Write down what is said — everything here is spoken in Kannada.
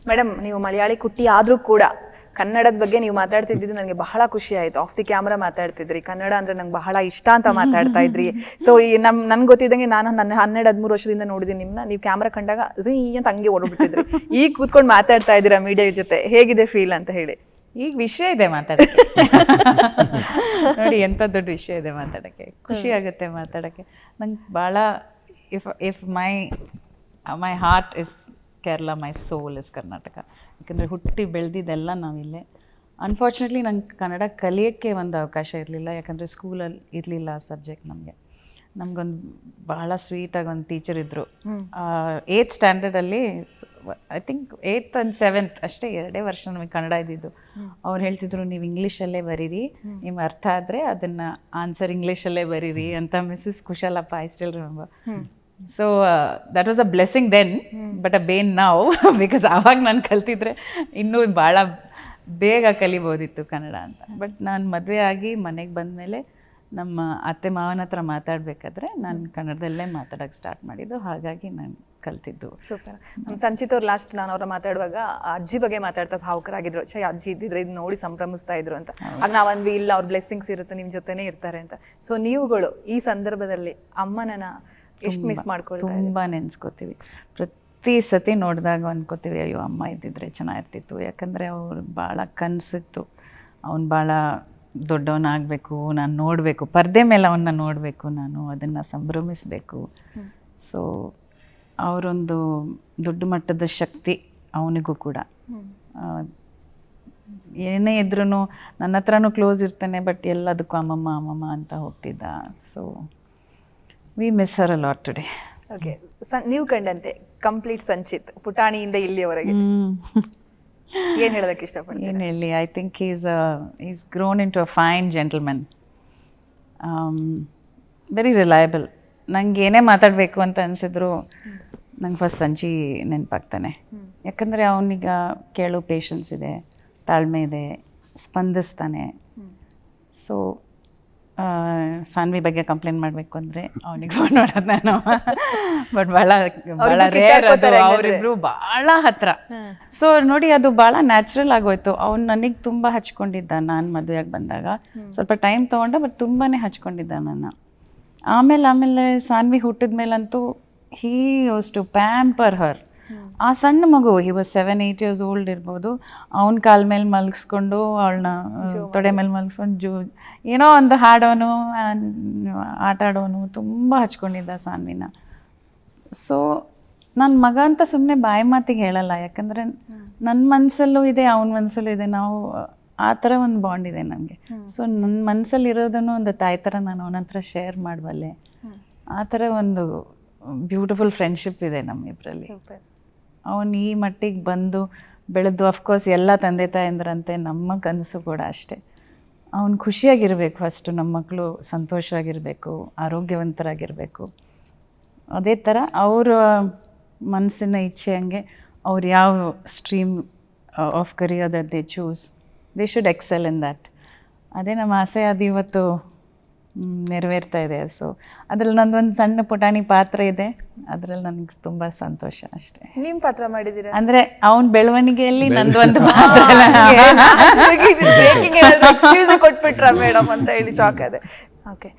ಮೇಡಮ್, ನೀವು ಮಲಯಾಳಿ ಕುಟ್ಟಿ ಆದ್ರೂ ಕೂಡ ಕನ್ನಡದ ಬಗ್ಗೆ ನೀವು ಮಾತಾಡ್ತಿದ್ದು ನನಗೆ ಬಹಳ ಖುಷಿ ಆಯ್ತು. ಆಫ್ ದಿ ಕ್ಯಾಮ್ರಾ ಮಾತಾಡ್ತಿದ್ರಿ, ಕನ್ನಡ ಅಂದ್ರೆ ನಂಗೆ ಬಹಳ ಇಷ್ಟ ಅಂತ ಮಾತಾಡ್ತಾ ಇದ್ರಿ. ಸೊ ಈ ನನ್ಗೆ ಗೊತ್ತಿದ್ದಂಗೆ ನಾನು ನನ್ನ 12-13 ವರ್ಷದಿಂದ ನೋಡಿದ್ದೀನಿ ನಿಮ್ಮನ್ನ. ನೀವು ಕ್ಯಾಮ್ರಾ ಕಂಡಾಗ ಅಂತ ಹಂಗೆ ಓಡ್ಬಿಡ್ತಿದ್ರಿ. ಈಗ ಕೂತ್ಕೊಂಡು ಮಾತಾಡ್ತಾ ಇದ್ದೀರಾ ಮೀಡಿಯಾ ಜೊತೆ, ಹೇಗಿದೆ ಫೀಲ್ ಅಂತ ಹೇಳಿ? ಈಗ ವಿಷಯ ಇದೆ ಮಾತಾಡೋಕ್ಕೆ. ನೋಡಿ ಎಂಥ ದೊಡ್ಡ ವಿಷಯ ಇದೆ ಮಾತಾಡೋಕ್ಕೆ, ಖುಷಿ ಆಗುತ್ತೆ ಮಾತಾಡೋಕ್ಕೆ. ನಂಗೆ ಭಾಳ if my heart is Kerala, my soul is Karnataka. ಯಾಕಂದರೆ ಹುಟ್ಟಿ ಬೆಳೆದಿದ್ದೆಲ್ಲ ನಾವಿಲ್ಲೇ. ಅನ್ಫಾರ್ಚುನೇಟ್ಲಿ ನಂಗೆ ಕನ್ನಡ ಕಲಿಯೋಕ್ಕೆ ಒಂದು ಅವಕಾಶ ಇರಲಿಲ್ಲ, ಯಾಕಂದರೆ ಸ್ಕೂಲಲ್ಲಿ ಇರಲಿಲ್ಲ ಆ ಸಬ್ಜೆಕ್ಟ್ ನಮಗೆ. ನಮಗೊಂದು ಭಾಳ ಸ್ವೀಟಾಗಿ ಒಂದು ಟೀಚರ್ ಇದ್ದರು. 8th ಸ್ಟ್ಯಾಂಡರ್ಡಲ್ಲಿ, I think 8th and 7th ಅಷ್ಟೇ 2 ವರ್ಷ ನಮಗೆ ಕನ್ನಡ ಇದ್ದಿದ್ದು. ಅವ್ರು ಹೇಳ್ತಿದ್ರು, ನೀವು ಇಂಗ್ಲೀಷಲ್ಲೇ ಬರೀರಿ, ನಿಮ್ಗೆ ಅರ್ಥ ಆದರೆ ಅದನ್ನು ಆನ್ಸರ್ ಇಂಗ್ಲೀಷಲ್ಲೇ ಬರೀರಿ ಅಂತ. Missus Kushalappa, I still remember. So that was a blessing then, but a bane ನಾವು, ಬಿಕಾಸ್ ಆವಾಗ ನಾನು ಕಲ್ತಿದ್ರೆ ಇನ್ನೂ ಭಾಳ ಬೇಗ ಕಲಿಬೋದಿತ್ತು ಕನ್ನಡ ಅಂತ. ಬಟ್ ನಾನು ಮದುವೆ ಆಗಿ ಮನೆಗೆ ಬಂದಮೇಲೆ ನಮ್ಮ ಅತ್ತೆ ಮಾವನ ಹತ್ರ ಮಾತಾಡಬೇಕಾದ್ರೆ ನಾನು ಕನ್ನಡದಲ್ಲೇ ಮಾತಾಡೋಕ್ಕೆ ಸ್ಟಾರ್ಟ್ ಮಾಡಿದ್ದು. ಹಾಗಾಗಿ ನಾನು ಕಲ್ತಿದ್ದು. ಸೂಪರ್. ನಮ್ಮ ಸಂಚಿತ್ ಅವ್ರು ಲಾಸ್ಟ್ ನಾನು ಅವ್ರ ಮಾತಾಡುವಾಗ ಅಜ್ಜಿ ಬಗ್ಗೆ ಮಾತಾಡ್ತಾ ಭಾವುಕರಾಗಿದ್ರು. ಅಜ್ಜಿ ಇದ್ದಿದ್ರೆ ಇದು ನೋಡಿ ಸಂಭ್ರಮಿಸ್ತಾ ಇದ್ರು ಅಂತ. ಆಗ ನಾವಂದ್ವಿ ಇಲ್ಲ, ಅವ್ರ ಬ್ಲೆಸ್ಸಿಂಗ್ಸ್ ಇರುತ್ತೆ, ನಿಮ್ಮ ಜೊತೆನೇ ಇರ್ತಾರೆ ಅಂತ. ಸೊ ನೀವುಗಳು ಈ ಸಂದರ್ಭದಲ್ಲಿ ಅಮ್ಮನನ್ನ ಎಷ್ಟು ಮಿಸ್ ಮಾಡ್ಕೊಳ್ತೀವಿ? ತುಂಬ ನೆನೆಸ್ಕೋತೀವಿ. ಪ್ರತಿ ಸತಿ ನೋಡಿದಾಗ ಅನ್ಕೋತೀವಿ, ಅಯ್ಯೋ ಅಮ್ಮ ಇದ್ದಿದ್ರೆ ಚೆನ್ನಾಗಿರ್ತಿತ್ತು. ಯಾಕಂದರೆ ಅವ್ರು ಭಾಳ ಕನಸಿತ್ತು, ಅವ್ನು ಭಾಳ ದೊಡ್ಡವನಾಗಬೇಕು, ನಾನು ನೋಡಬೇಕು, ಪರದೆ ಮೇಲೆ ಅವನ್ನ ನೋಡಬೇಕು, ನಾನು ಅದನ್ನು ಸಂಭ್ರಮಿಸಬೇಕು. ಸೊ ಅವರೊಂದು ದೊಡ್ಡ ಮಟ್ಟದ ಶಕ್ತಿ ಅವನಿಗೂ ಕೂಡ. ಏನೇ ಇದ್ರೂ ನನ್ನ ಹತ್ರನೂ ಕ್ಲೋಸ್ ಇರ್ತಾನೆ, ಬಟ್ ಎಲ್ಲದಕ್ಕೂ ಅಮ್ಮಮ್ಮ ಅಮ್ಮಮ್ಮ ಅಂತ ಹೋಗ್ತಿದ್ದ. So we miss her a lot today. Okay, ನೀವು ಕಂಡಂತೆ ಕಂಪ್ಲೀಟ್ ಸಂಚಿತ್ ಪುಟಾಣಿಯಿಂದ ಇಲ್ಲಿಯವರೆಗೆ ಏನು ಹೇಳೋದಕ್ಕೆ ಇಷ್ಟಪಡ್ತೀನಿ? ಏನು ಹೇಳಿ, I think is grown in to a fine gentleman, very reliable. ನಂಗೆ ಏನೇ ಮಾತಾಡಬೇಕು ಅಂತ ಅನಿಸಿದ್ರು ನಂಗೆ ಫಸ್ಟ್ ಸಂಚಿ ನೆನಪಾಗ್ತಾನೆ. ಯಾಕಂದರೆ ಅವನಿಗ ಕೇಳೋ ಪೇಷನ್ಸ್ ಇದೆ, ತಾಳ್ಮೆ ಇದೆ, ಸ್ಪಂದಿಸ್ತಾನೆ. ಸೊ ಸಾನ್ವಿ ಬಗ್ಗೆ ಕಂಪ್ಲೇಂಟ್ ಮಾಡಬೇಕು ಅಂದರೆ ಅವನಿಗೆ ಫೋನ್ ಮಾಡೋದು ನಾನು. ಬಟ್ ಭಾಳ ರೇರ್ ಅದು, ಅವರಿಬ್ರು ಭಾಳ ಹತ್ರ. ಸೊ ನೋಡಿ, ಅದು ಭಾಳ ನ್ಯಾಚುರಲ್ ಆಗೋಯ್ತು. ಅವ್ನು ನನಗೆ ತುಂಬ ಹಚ್ಕೊಂಡಿದ್ದ. ನಾನು ಮದುವೆಯಾಗಿ ಬಂದಾಗ ಸ್ವಲ್ಪ ಟೈಮ್ ತೊಗೊಂಡ, ಬಟ್ ತುಂಬಾ ಹಚ್ಕೊಂಡಿದ್ದ ನನ್ನ. ಆಮೇಲೆ ಸಾನ್ವಿ ಹುಟ್ಟಿದ ಮೇಲಂತೂ ಹೀ ಯೂಸ್ ಟು ಪ್ಯಾಂಪರ್ ಹರ್. ಆ ಸಣ್ಣ ಮಗು, ಹಿ ವಾಸ್ 7-8 years old ಇರ್ಬೋದು, ಅವನ ಕಾಲ ಮೇಲೆ ಮಲಗಿಸ್ಕೊಂಡು ಅವಳನ್ನ ತೊಡೆ ಮೇಲೆ ಮಲಗಿಸ್ಕೊಂಡು ಏನೋ ಒಂದು ಹಾಡೋನು, ಆಟ ಆಡೋನು, ತುಂಬ ಹಚ್ಕೊಂಡಿದ್ದ ಸಾನ್ವಿನ. ಸೊ ನನ್ನ ಮಗ ಅಂತ ಸುಮ್ಮನೆ ಬಾಯಿ ಮಾತಿಗೆ ಹೇಳಲ್ಲ, ಯಾಕಂದರೆ ನನ್ನ ಮನಸ್ಸಲ್ಲೂ ಇದೆ, ಅವನ ಮನಸ್ಸಲ್ಲೂ ಇದೆ. ನಾವು ಆ ಥರ ಒಂದು ಬಾಂಡ್ ಇದೆ ನಮಗೆ. ಸೊ ನನ್ನ ಮನಸ್ಸಲ್ಲಿರೋದನ್ನು ಒಂದು ತಾಯಿ ಥರ ನಾನು ಅವನ ಹತ್ರ ಶೇರ್ ಮಾಡಬಲ್ಲೆ. ಆ ಥರ ಒಂದು ಬ್ಯೂಟಿಫುಲ್ ಫ್ರೆಂಡ್ಶಿಪ್ ಇದೆ ನಮ್ಮಿಬ್ಬರಲ್ಲಿ. ಅವನು ಈ ಮಟ್ಟಿಗೆ ಬಂದು ಬೆಳೆದು, ಅಫ್ಕೋರ್ಸ್ ಎಲ್ಲ ತಂದೆ ತಾಯಂದ್ರಂತೆ ನಮ್ಮ ಕನಸು ಕೂಡ ಅಷ್ಟೇ. ಅವನು ಖುಷಿಯಾಗಿರಬೇಕು ಫಸ್ಟು, ನಮ್ಮ ಮಕ್ಕಳು ಸಂತೋಷವಾಗಿರಬೇಕು, ಆರೋಗ್ಯವಂತರಾಗಿರಬೇಕು. ಅದೇ ಥರ ಅವರ ಮನಸ್ಸಿನ ಇಚ್ಛೆ ಹಂಗೆ ಅವ್ರು ಯಾವ stream of career that they choose, they should excel in that. ಅದೇ ನಮ್ಮ ಆಸೆ, ಅದು ಇವತ್ತು ನೆರವೇರ್ತಾ ಇದೆ. ಸೊ ಅದ್ರಲ್ಲಿ ನಂದೊಂದು ಸಣ್ಣ ಪುಟಾಣಿ ಪಾತ್ರ ಇದೆ, ಅದರಲ್ಲಿ ನನಗೆ ತುಂಬ ಸಂತೋಷ ಅಷ್ಟೇ. ನಿಮ್ಮ ಪಾತ್ರ ಮಾಡಿದ್ದೀರಾ ಅಂದರೆ ಅವನ ಬೆಳವಣಿಗೆಯಲ್ಲಿ ನಂದೊಂದು ಪಾತ್ರ. ಎಕ್ಸ್ಕ್ಯೂಸ್ ಕೊಟ್ಬಿಟ್ರ ಮೇಡಮ್ ಅಂತ ಹೇಳಿ ಶಾಕ್ ಅದೇ. ಓಕೆ